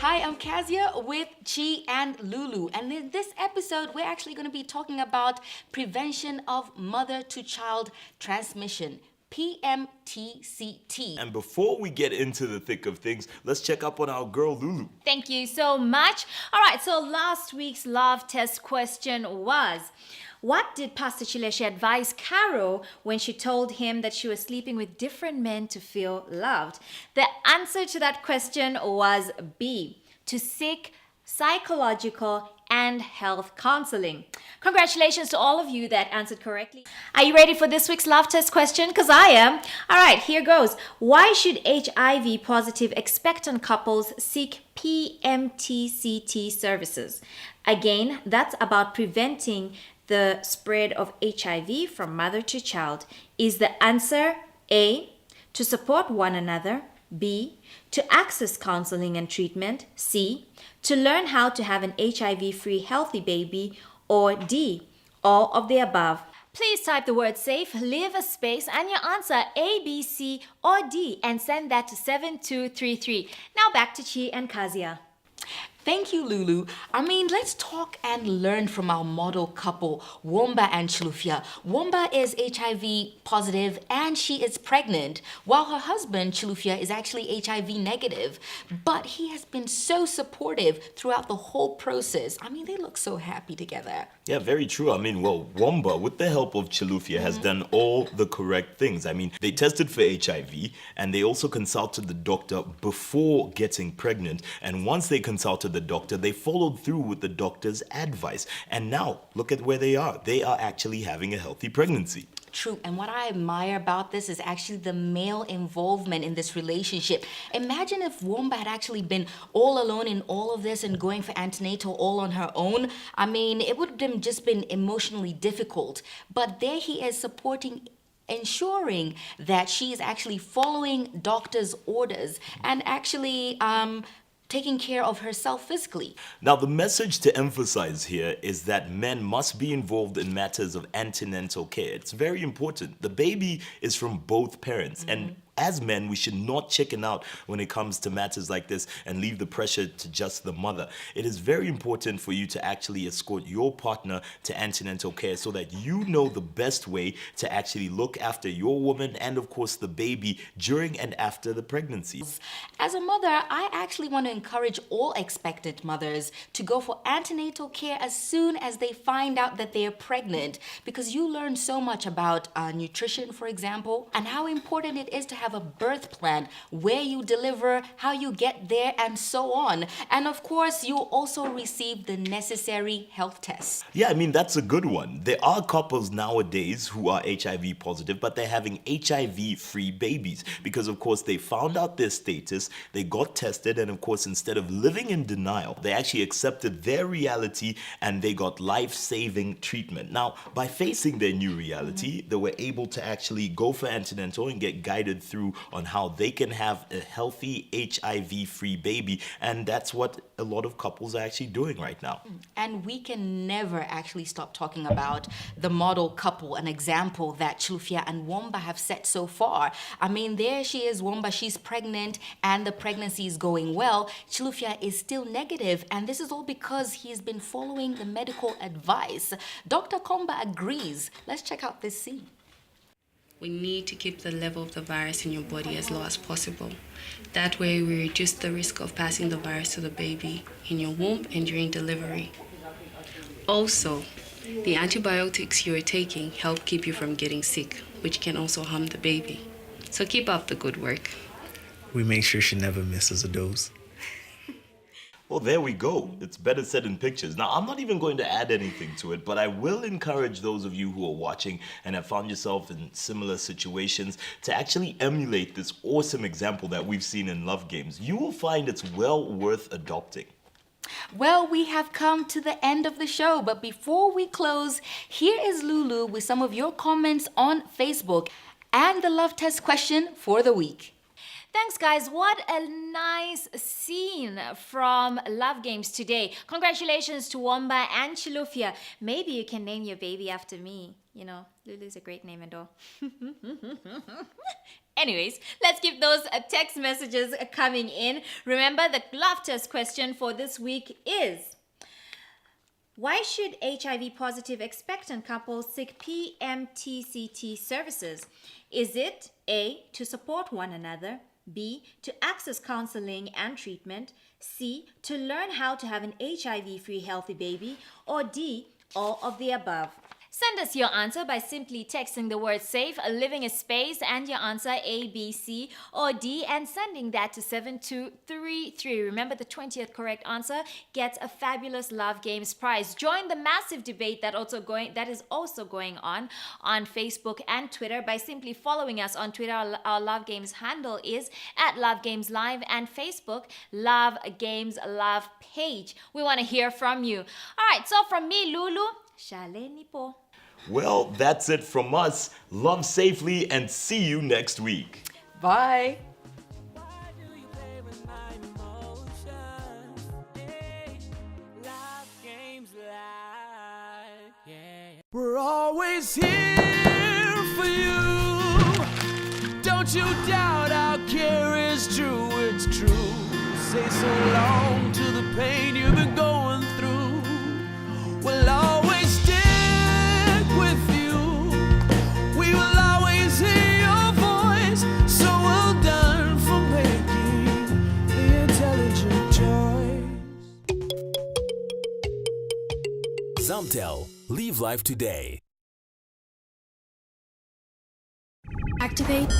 Hi, I'm Kayzia with Chi and Lulu. And in this episode, we're actually going to be talking about prevention of mother-to-child transmission. PMTCT. And before we get into the thick of things, let's check up on our girl Lulu. Thank you so much. All right, so last week's love test question was, what did Pastor Chileshi advise Caro when she told him that she was sleeping with different men to feel loved? The answer to that question was B, to seek psychological and health counseling. Congratulations to all of you that answered correctly. Are you ready for this week's love test question? Because I am. All right, here goes. Why should HIV positive expectant couples seek PMTCT services? Again, that's about preventing the spread of HIV from mother to child. Is the answer A, to support one another, B, to access counseling and treatment, C, to learn how to have an HIV-free healthy baby, or D, all of the above? Please type the word safe, leave a space, and your answer A, B, C, or D, and send that to 7233. Now back to Chi and Kayzia. Thank you, Lulu. Let's talk and learn from our model couple, Womba and Chilufya. Womba is HIV positive and she is pregnant, while her husband, Chilufya, is actually HIV negative. But he has been so supportive throughout the whole process. They look so happy together. Yeah, very true. Womba, with the help of Chilufya, has done all the correct things. They tested for HIV and they also consulted the doctor before getting pregnant. And once they consulted the doctor, they followed through with the doctor's advice. And now, look at where they are. They are actually having a healthy pregnancy. True, and what I admire about this is actually the male involvement in this relationship. Imagine if Womba had actually been all alone in all of this and going for antenatal all on her own. It would have just been emotionally difficult. But there he is supporting, ensuring that she is actually following doctor's orders and actually taking care of herself physically. Now, the message to emphasize here is that men must be involved in matters of antenatal care. It's very important. The baby is from both parents, and as men, we should not chicken out when it comes to matters like this and leave the pressure to just the mother. It is very important for you to actually escort your partner to antenatal care so that you know the best way to actually look after your woman and, of course, the baby during and after the pregnancy. As a mother, I actually want to encourage all expectant mothers to go for antenatal care as soon as they find out that they are pregnant, because you learn so much about nutrition, for example, and how important it is to have a birth plan, where you deliver, how you get there, and so on. And of course, you also receive the necessary health tests. Yeah, that's a good one. There are couples nowadays who are HIV positive, but they're having HIV-free babies because, of course, they found out their status, they got tested, and of course, instead of living in denial, they actually accepted their reality and they got life-saving treatment. Now, by facing their new reality, they were able to actually go for antenatal and get guided through on how they can have a healthy HIV-free baby, and that's what a lot of couples are actually doing right now. And we can never actually stop talking about the model couple, an example that Chilufya and Womba have set so far. There she is, Womba, she's pregnant and the pregnancy is going well. Chilufya is still negative, and this is all because he's been following the medical advice. Dr. Komba agrees. Let's check out this scene. We need to keep the level of the virus in your body as low as possible. That way we reduce the risk of passing the virus to the baby in your womb and during delivery. Also, the antibiotics you are taking help keep you from getting sick, which can also harm the baby. So keep up the good work. We make sure she never misses a dose. Well, there we go. It's better said in pictures. Now, I'm not even going to add anything to it, but I will encourage those of you who are watching and have found yourself in similar situations to actually emulate this awesome example that we've seen in Love Games. You will find it's well worth adopting. Well, we have come to the end of the show, but before we close, here is Lulu with some of your comments on Facebook and the love test question for the week. Thanks, guys. What a nice scene from Love Games today. Congratulations to Womba and Chilufya. Maybe you can name your baby after me. Lulu's a great name and all. Anyways, let's keep those text messages coming in. Remember, the love test question for this week is: why should HIV positive expectant couples seek PMTCT services? Is it A, to support one another, B, to access counseling and treatment, C, to learn how to have an HIV-free healthy baby, or D, all of the above? Send us your answer by simply texting the word SAFE, leaving a space, and your answer A, B, C, or D, and sending that to 7233. Remember, the 20th correct answer gets a fabulous Love Games prize. Join the massive debate that is also going on Facebook and Twitter by simply following us on Twitter. Our Love Games handle is at Love Games Live, and Facebook, Love Games Love page. We want to hear from you. All right, so from me, Lulu, Shaleni po. Well, that's it from us. Love safely and see you next week. Bye. We're always here for you. Don't you doubt our care is true, it's true. Say so long to the pain you've been going through. We'll always stick with you. We will always hear your voice. So well done for making the intelligent choice. Zumtel, live life today. Activate.